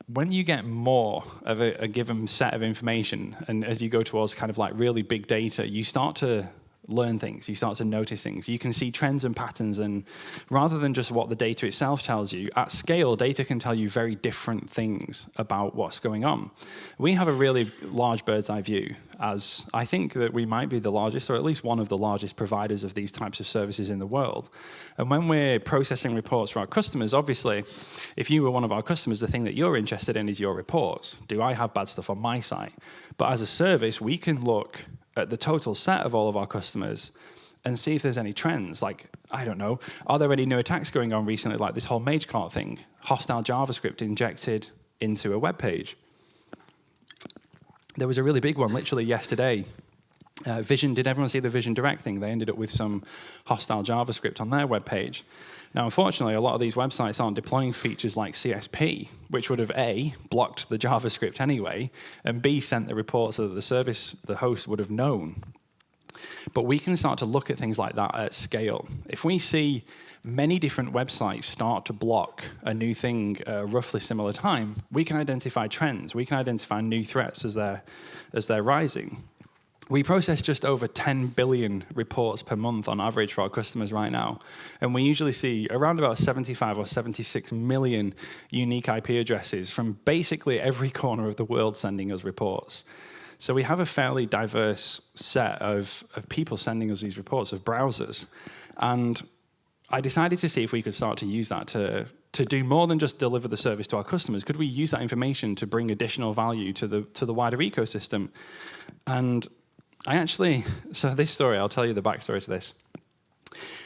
when you get more of a given set of information, and as you go towards kind of like really big data, you start to learn things. You start to notice things. You can see trends and patterns, and rather than just what the data itself tells you, at scale, data can tell you very different things about what's going on. We have a really large bird's eye view, as I think that we might be the largest, or at least one of the largest providers of these types of services in the world. And when we're processing reports for our customers, obviously, if you were one of our customers, the thing that you're interested in is your reports. Do I have bad stuff on my site? But as a service, we can look at the total set of all of our customers and see if there's any trends. Like, I don't know, are there any new attacks going on recently, like this whole MageCart thing, hostile JavaScript injected into a web page? There was a really big one literally yesterday. Vision, did everyone see the Vision Direct thing? They ended up with some hostile JavaScript on their web page. Now, unfortunately, a lot of these websites aren't deploying features like CSP, which would have A, blocked the JavaScript anyway, and B, sent the report so that the service, the host, would have known. But we can start to look at things like that at scale. If we see many different websites start to block a new thing at a roughly similar time, we can identify trends. We can identify new threats as they're rising. We process just over 10 billion reports per month on average for our customers right now. And we usually see around about 75 or 76 million unique IP addresses from basically every corner of the world sending us reports. So we have a fairly diverse set of people sending us these reports, of browsers. And I decided to see if we could start to use that to do more than just deliver the service to our customers. Could we use that information to bring additional value to the wider ecosystem? And I actually, so this story, I'll tell you the backstory to this.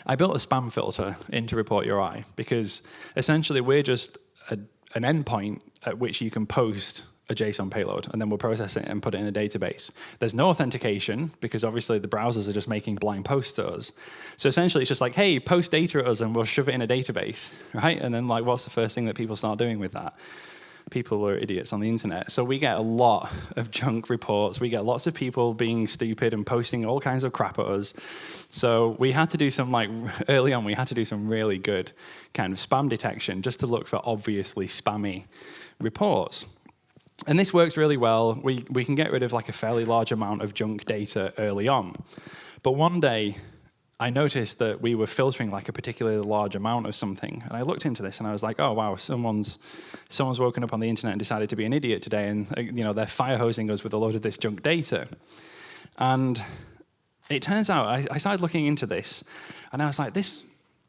I built a spam filter into Report UI because essentially we're just an endpoint at which you can post a JSON payload, and then we'll process it and put it in a database. There's no authentication because obviously the browsers are just making blind posts to us. So essentially it's just like, hey, post data at us and we'll shove it in a database, right? And then like, what's the first thing that people start doing with that? People are idiots on the internet. So we get a lot of junk reports. We get lots of people being stupid and posting all kinds of crap at us. So we had to do some, like, early on, we had to do some really good kind of spam detection just to look for obviously spammy reports. And this works really well. We can get rid of like a fairly large amount of junk data early on. But one day, I noticed that we were filtering like a particularly large amount of something. And I looked into this and I was like, oh, wow, someone's woken up on the internet and decided to be an idiot today. And they're fire hosing us with a load of this junk data. And it turns out, I started looking into this. And I was like,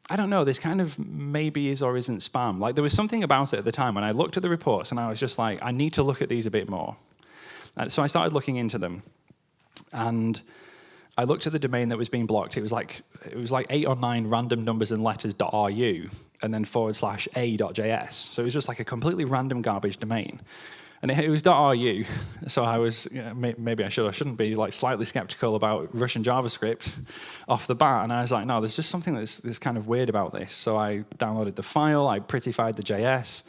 I don't know, this kind of maybe is or isn't spam. Like, there was something about it at the time when I looked at the reports and I was just like, I need to look at these a bit more. And so I started looking into them. And I looked at the domain that was being blocked. It was like 8 or 9 random numbers and letters.ru and then /a.js. So it was just like a completely random garbage domain. And it was .ru, so I was, maybe I shouldn't be like slightly skeptical about Russian JavaScript off the bat. And I was like, no, there's just something that's kind of weird about this. So I downloaded the file, I prettified the JS,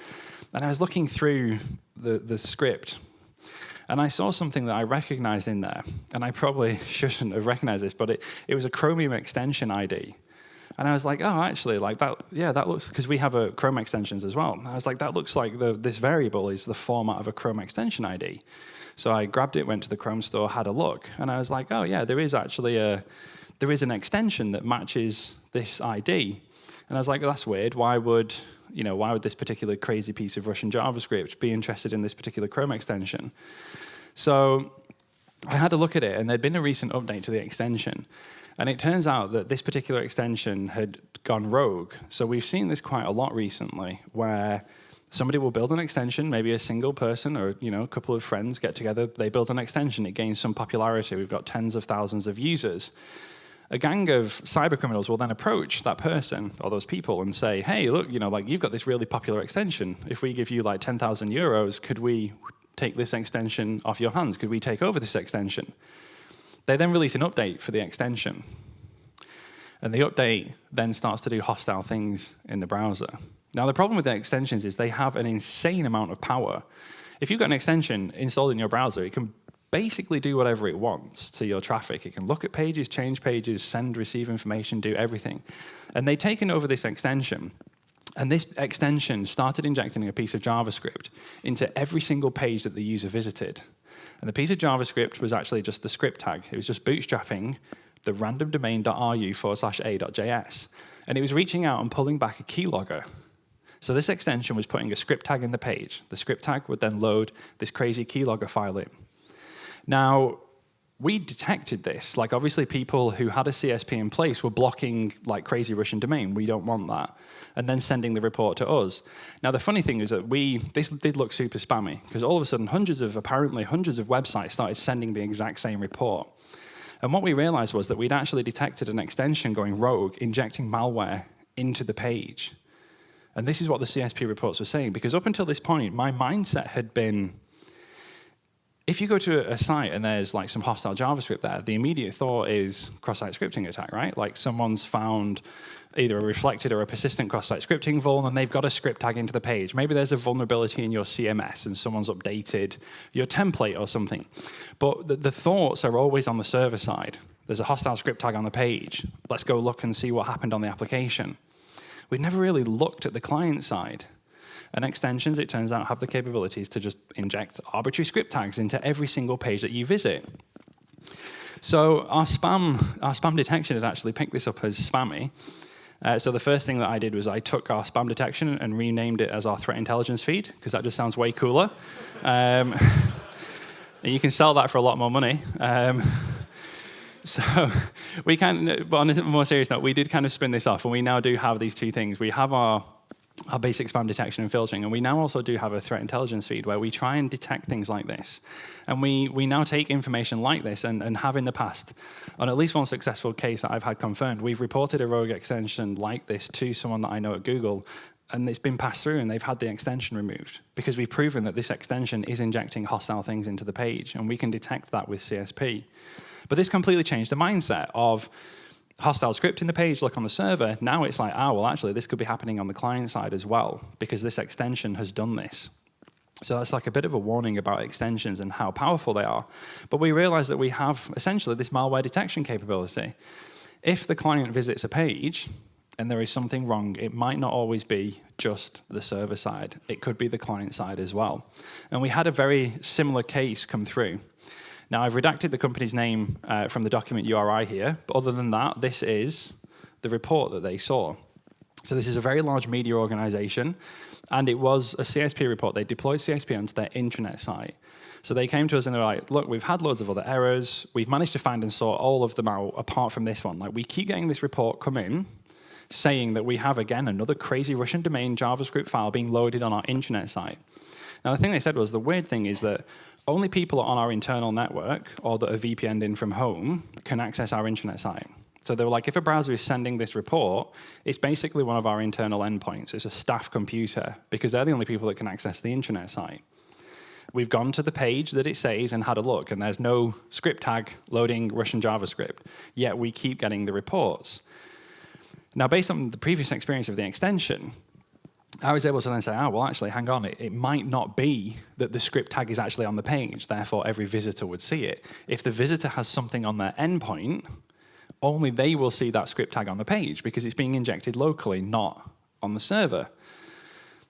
and I was looking through the script. And I saw something that I recognized in there. And I probably shouldn't have recognized this, but it was a Chromium extension ID. And I was like, oh, actually, like that, yeah, that looks, because we have a Chrome extensions as well. And I was like, that looks like this variable is the format of a Chrome extension ID. So I grabbed it, went to the Chrome store, had a look, and I was like, oh yeah, there is actually an extension that matches this ID. And I was like, that's weird. Why would this particular crazy piece of Russian JavaScript be interested in this particular Chrome extension? So I had a look at it, and there'd been a recent update to the extension. And it turns out that this particular extension had gone rogue. So we've seen this quite a lot recently, where somebody will build an extension, maybe a single person or a couple of friends get together, they build an extension, it gains some popularity, we've got tens of thousands of users. A gang of cyber criminals will then approach that person or those people and say, hey, look, you've got this really popular extension. If we give you like 10,000 euros, could we take this extension off your hands? Could we take over this extension? They then release an update for the extension. And the update then starts to do hostile things in the browser. Now, the problem with the extensions is they have an insane amount of power. If you've got an extension installed in your browser, it can basically do whatever it wants to your traffic. It can look at pages, change pages, send, receive information, do everything. And they've taken over this extension. And this extension started injecting a piece of JavaScript into every single page that the user visited. And the piece of JavaScript was actually just the script tag. It was just bootstrapping the randomdomain.ru/a.js. And it was reaching out and pulling back a keylogger. So this extension was putting a script tag in the page. The script tag would then load this crazy keylogger file in. Now, we detected this. Like, obviously, people who had a CSP in place were blocking like crazy Russian domain. We don't want that. And then sending the report to us. Now, the funny thing is that this did look super spammy, because all of a sudden, apparently hundreds of websites started sending the exact same report. And what we realized was that we'd actually detected an extension going rogue, injecting malware into the page. And this is what the CSP reports were saying, because up until this point, my mindset had been, if you go to a site and there's like some hostile JavaScript there, the immediate thought is cross-site scripting attack, right? Like someone's found either a reflected or a persistent cross-site scripting vuln, and they've got a script tag into the page. Maybe there's a vulnerability in your CMS and someone's updated your template or something. But the thoughts are always on the server side. There's a hostile script tag on the page. Let's go look and see what happened on the application. We never really looked at the client side. And extensions, it turns out, have the capabilities to just inject arbitrary script tags into every single page that you visit. So our spam detection had actually picked this up as spammy. So the first thing that I did was I took our spam detection and renamed it as our threat intelligence feed, because that just sounds way cooler. And you can sell that for a lot more money. So we but on a more serious note, we did kind of spin this off, and we now do have these two things. We have our basic spam detection and filtering, and we now also do have a threat intelligence feed where we try and detect things like this. And we now take information like this and have in the past, on at least one successful case that I've had confirmed, we've reported a rogue extension like this to someone that I know at Google, and it's been passed through and they've had the extension removed because we've proven that this extension is injecting hostile things into the page, and we can detect that with CSP. But this completely changed the mindset of hostile script in the page, look on the server. Now it's like, well, actually, this could be happening on the client side as well, because this extension has done this. So that's like a bit of a warning about extensions and how powerful they are. But we realize that we have essentially this malware detection capability. If the client visits a page and there is something wrong, it might not always be just the server side. It could be the client side as well. And we had a very similar case come through. Now, I've redacted the company's name from the document URI here, but other than that, this is the report that they saw. So this is a very large media organization, and it was a CSP report. They deployed CSP onto their intranet site. So they came to us and they were like, look, we've had loads of other errors. We've managed to find and sort all of them out apart from this one. Like, we keep getting this report come in saying that we have, again, another crazy Russian domain JavaScript file being loaded on our intranet site. Now, the thing they said was, the weird thing is that only people on our internal network or that are VPN'd in from home can access our intranet site. So they were like, if a browser is sending this report, it's basically one of our internal endpoints. It's a staff computer, because they're the only people that can access the intranet site. We've gone to the page that it says and had a look, and there's no script tag loading Russian JavaScript, yet we keep getting the reports. Now, based on the previous experience of the extension, I was able to then say, well, actually, hang on, it might not be that the script tag is actually on the page, therefore every visitor would see it. If the visitor has something on their endpoint, only they will see that script tag on the page, because it's being injected locally, not on the server.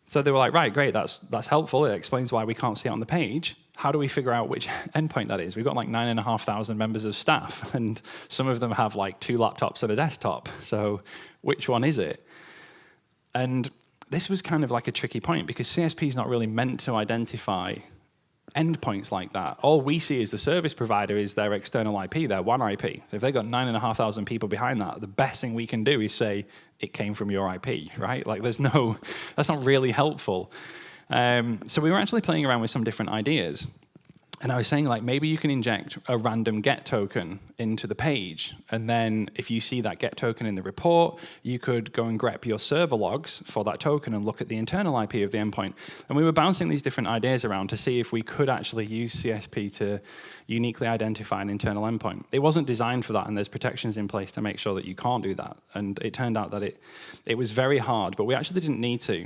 So they were like, right, great, that's helpful. It explains why we can't see it on the page. How do we figure out which endpoint that is? We've got like 9,500 members of staff, and some of them have like 2 laptops and a desktop. So which one is it? And this was kind of like a tricky point, because CSP is not really meant to identify endpoints like that. All we see as the service provider is their external IP, their one IP. So if they've got 9,500 people behind that, the best thing we can do is say, it came from your IP, right? Like, that's not really helpful. So we were actually playing around with some different ideas. And I was saying, like, maybe you can inject a random get token into the page, and then if you see that get token in the report, you could go and grep your server logs for that token and look at the internal IP of the endpoint. And we were bouncing these different ideas around to see if we could actually use CSP to uniquely identify an internal endpoint. It wasn't designed for that, and there's protections in place to make sure that you can't do that. And it turned out that it was very hard, but we actually didn't need to.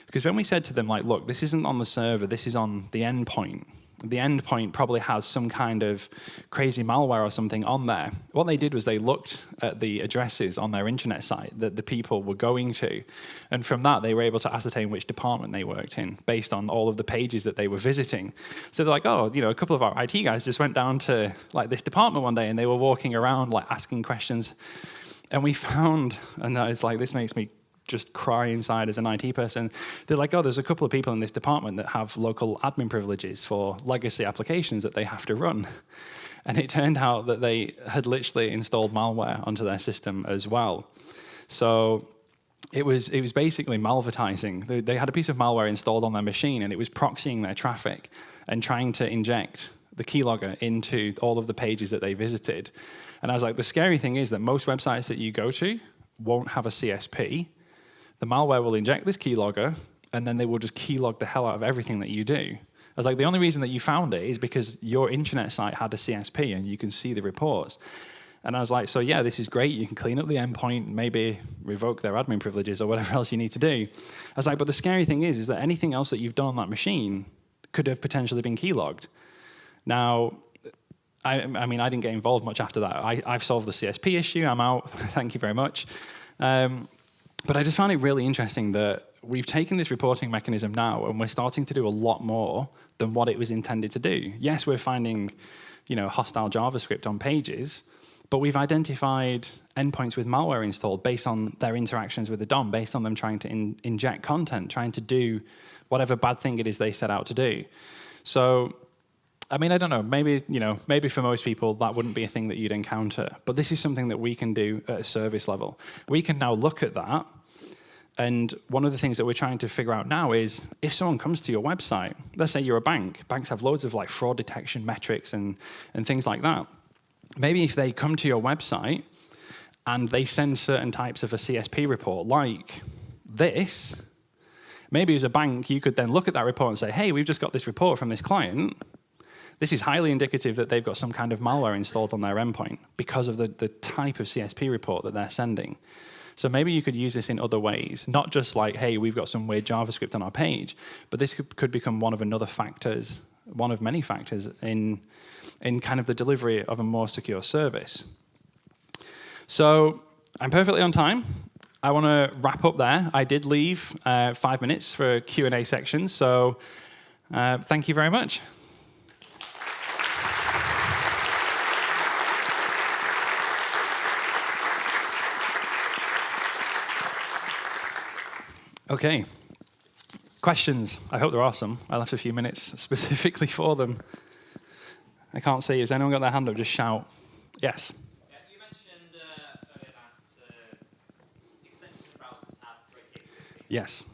Because when we said to them, like, look, this isn't on the server, this is on the endpoint, the endpoint probably has some kind of crazy malware or something on there. What they did was they looked at the addresses on their intranet site that the people were going to, and from that they were able to ascertain which department they worked in based on all of the pages that they were visiting. So they're like, oh, a couple of our IT guys just went down to like this department one day and they were walking around like asking questions, and we found, and it's like, this makes me just cry inside as an IT person. They're like, oh, there's a couple of people in this department that have local admin privileges for legacy applications that they have to run. And it turned out that they had literally installed malware onto their system as well. So it was basically malvertising. They had a piece of malware installed on their machine, and it was proxying their traffic and trying to inject the keylogger into all of the pages that they visited. And I was like, the scary thing is that most websites that you go to won't have a CSP. The malware will inject this keylogger, and then they will just keylog the hell out of everything that you do. I was like, the only reason that you found it is because your intranet site had a CSP, and you can see the reports. And I was like, so yeah, this is great. You can clean up the endpoint, maybe revoke their admin privileges or whatever else you need to do. I was like, but the scary thing is that anything else that you've done on that machine could have potentially been keylogged. Now, I mean, I didn't get involved much after that. I've solved the CSP issue. I'm out. Thank you very much. But I just found it really interesting that we've taken this reporting mechanism now, and we're starting to do a lot more than what it was intended to do. Yes, we're finding, hostile JavaScript on pages, but we've identified endpoints with malware installed based on their interactions with the DOM, based on them trying to inject content, trying to do whatever bad thing it is they set out to do. So, I mean, I don't know, maybe for most people that wouldn't be a thing that you'd encounter, but this is something that we can do at a service level. We can now look at that, and one of the things that we're trying to figure out now is if someone comes to your website, let's say you're a bank, banks have loads of like fraud detection metrics and things like that. Maybe if they come to your website and they send certain types of a CSP report like this, maybe as a bank you could then look at that report and say, hey, we've just got this report from this client. This is highly indicative that they've got some kind of malware installed on their endpoint because of the type of CSP report that they're sending. So maybe you could use this in other ways, not just like, hey, we've got some weird JavaScript on our page, but this could become one of many factors in kind of the delivery of a more secure service. So I'm perfectly on time. I want to wrap up there. I did leave 5 minutes for a Q&A section, so thank you very much. Okay, questions. I hope there are some. I left a few minutes specifically for them. I can't see. Has anyone got their hand up? Just shout. Yes? Yeah, you mentioned earlier that extension browsers have great capabilities. Yes.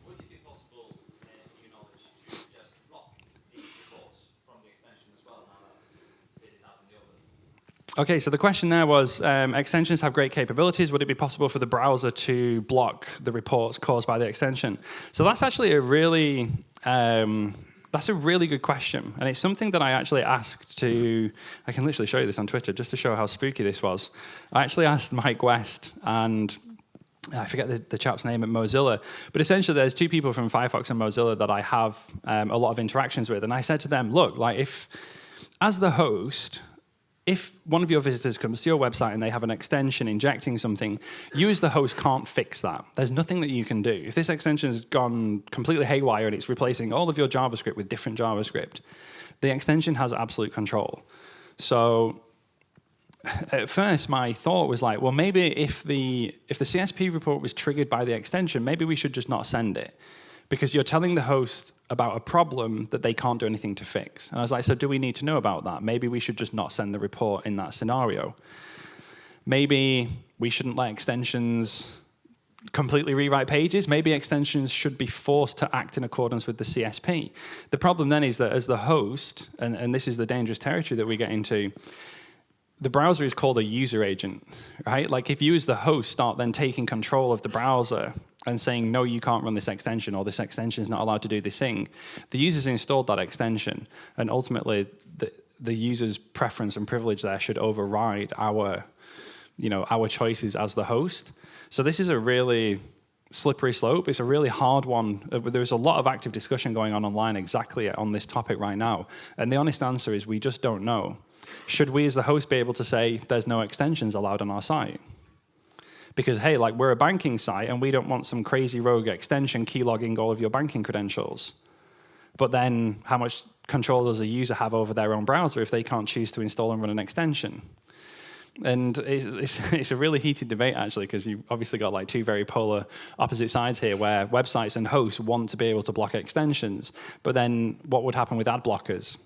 Would it be possible, in your knowledge, to just block these reports from the extension as well now that it is out in the open? Okay, so the question there was, extensions have great capabilities. Would it be possible for the browser to block the reports caused by the extension? So that's actually a really good question. And it's something that I actually asked to, I can literally show you this on Twitter just to show how spooky this was. I actually asked Mike West and I forget the chap's name at Mozilla, but essentially there's two people from Firefox and Mozilla that I have a lot of interactions with. And I said to them, look, like as the host, if one of your visitors comes to your website and they have an extension injecting something, you as the host can't fix that. There's nothing that you can do. If this extension has gone completely haywire and it's replacing all of your JavaScript with different JavaScript, the extension has absolute control. So at first, my thought was like, well, maybe if the CSP report was triggered by the extension, maybe we should just not send it, because you're telling the host about a problem that they can't do anything to fix. And I was like, so do we need to know about that? Maybe we should just not send the report in that scenario. Maybe we shouldn't let extensions completely rewrite pages. Maybe extensions should be forced to act in accordance with the CSP. The problem then is that as the host, and this is the dangerous territory that we get into, the browser is called a user agent, right? Like if you as the host start then taking control of the browser and saying, no, you can't run this extension, or this extension is not allowed to do this thing, the user's installed that extension, and ultimately the user's preference and privilege there should override our choices as the host. So this is a really slippery slope. It's a really hard one. There's a lot of active discussion going on online exactly on this topic right now. And the honest answer is we just don't know. Should we as the host be able to say there's no extensions allowed on our site? Because, hey, like we're a banking site and we don't want some crazy rogue extension keylogging all of your banking credentials. But then how much control does a user have over their own browser if they can't choose to install and run an extension? And it's a really heated debate, actually, because you've obviously got like two very polar opposite sides here where websites and hosts want to be able to block extensions. But then what would happen with ad blockers?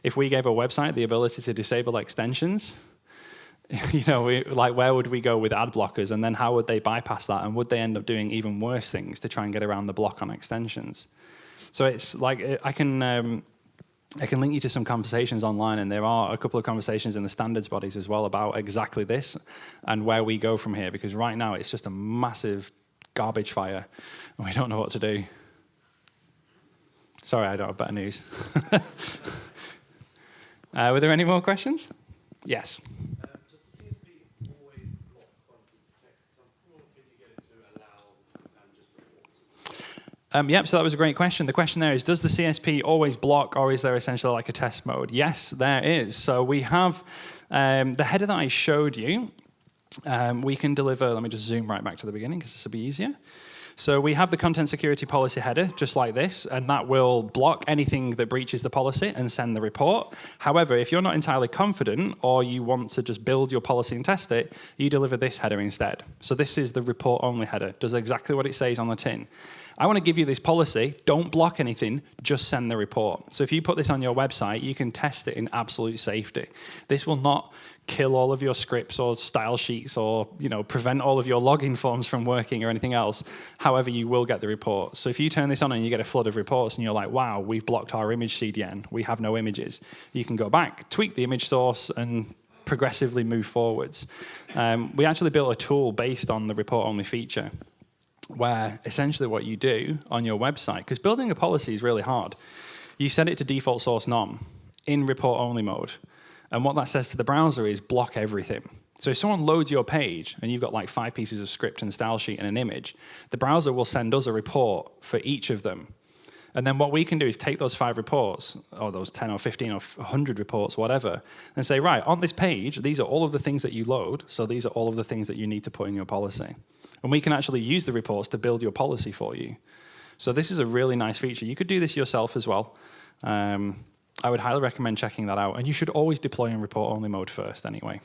If we gave a website the ability to disable extensions, you know, where would we go with ad blockers? And then how would they bypass that? And would they end up doing even worse things to try and get around the block on extensions? So it's like I can link you to some conversations online, and there are a couple of conversations in the standards bodies as well about exactly this and where we go from here, because right now it's just a massive garbage fire, and we don't know what to do. Sorry, I don't have better news. Were there any more questions? Yes. Does the CSP always block once it's detected something, or can you get it to allow and just report? Yep, so that was a great question. The question there is, does the CSP always block, or is there essentially like a test mode? Yes, there is. So we have the header that I showed you. We can deliver, let me just zoom right back to the beginning because this will be easier. So we have the content security policy header, just like this, and that will block anything that breaches the policy and send the report. However, if you're not entirely confident or you want to just build your policy and test it, you deliver this header instead. So this is the report-only header. Does exactly what it says on the tin. I want to give you this policy, don't block anything, just send the report. So if you put this on your website, you can test it in absolute safety. This will not kill all of your scripts or style sheets or prevent all of your login forms from working or anything else. However, you will get the report. So if you turn this on and you get a flood of reports and you're like, wow, we've blocked our image CDN, we have no images, you can go back, tweak the image source, and progressively move forwards. We actually built a tool based on the report-only feature, where essentially what you do on your website, because building a policy is really hard, you set it to default source none in report-only mode. And what that says to the browser is block everything. So if someone loads your page and you've got like 5 pieces of script and a style sheet and an image, the browser will send us a report for each of them. And then what we can do is take those 5 reports, or those 10 or 15 or 100 reports, whatever, and say, right, on this page, these are all of the things that you load, so these are all of the things that you need to put in your policy. And we can actually use the reports to build your policy for you. So this is a really nice feature. You could do this yourself as well. I would highly recommend checking that out. And you should always deploy in report-only mode first anyway.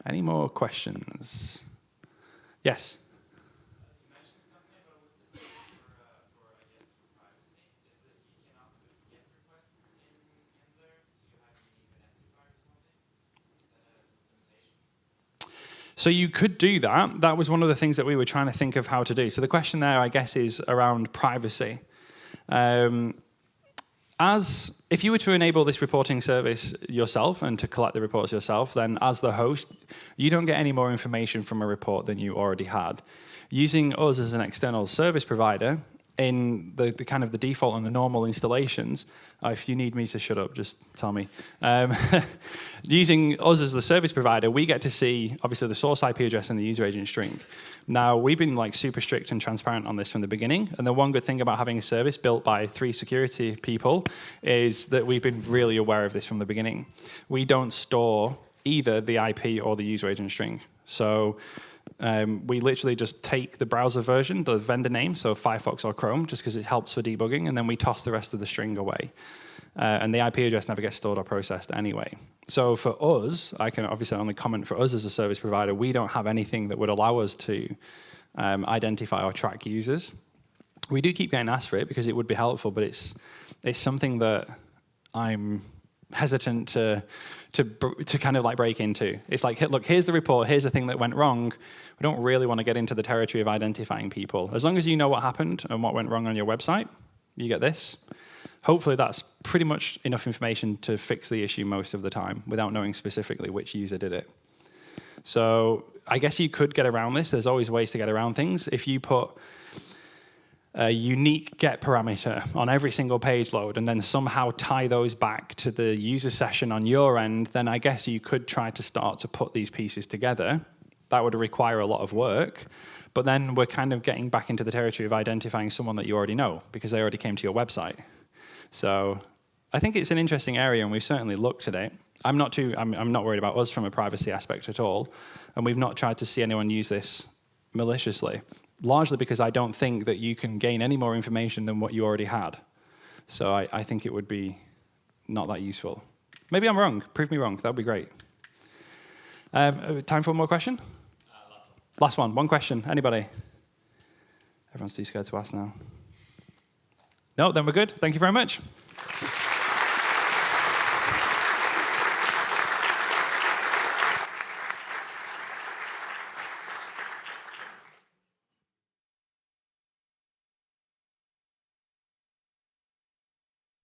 Any more questions? Yes? You mentioned something, but was this for privacy? Is that you cannot put GET requests in there? Do you have any identifier or something? Is that a limitation? So you could do that. That was one of the things that we were trying to think of how to do. So the question there, I guess, is around privacy. If you were to enable this reporting service yourself and to collect the reports yourself, then as the host, you don't get any more information from a report than you already had. Using us as an external service provider, in the kind of the default and the normal installations, if you need me to shut up, just tell me. Using us as the service provider, we get to see, obviously, the source IP address and the user agent string. Now, we've been like super strict and transparent on this from the beginning, and the one good thing about having a service built by 3 security people is that we've been really aware of this from the beginning. We don't store either the IP or the user agent string. So we literally just take the browser version, the vendor name, so Firefox or Chrome, just because it helps for debugging, and then we toss the rest of the string away. And the IP address never gets stored or processed anyway. So for us, I can obviously only comment for us as a service provider, we don't have anything that would allow us to identify or track users. We do keep getting asked for it because it would be helpful, but it's something that I'm hesitant to kind of like break into. It's like, look, here's the report, here's the thing that went wrong. We don't really want to get into the territory of identifying people. As long as you know what happened and what went wrong on your website, you get this. Hopefully that's pretty much enough information to fix the issue most of the time without knowing specifically which user did it. So I guess you could get around this. There's always ways to get around things. If you put a unique get parameter on every single page load and then somehow tie those back to the user session on your end, then I guess you could try to start to put these pieces together. that would require a lot of work. But then we're kind of getting back into the territory of identifying someone that you already know because they already came to your website. So I think it's an interesting area, and we've certainly looked at it. I'm not worried about us from a privacy aspect at all, and we've not tried to see anyone use this maliciously, largely because I don't think that you can gain any more information than what you already had. So I think it would be not that useful. Maybe I'm wrong. Prove me wrong. That would be great. Time for one more question? Last one. One question. Anybody? Everyone's too scared to ask now. No, then we're good. Thank you very much.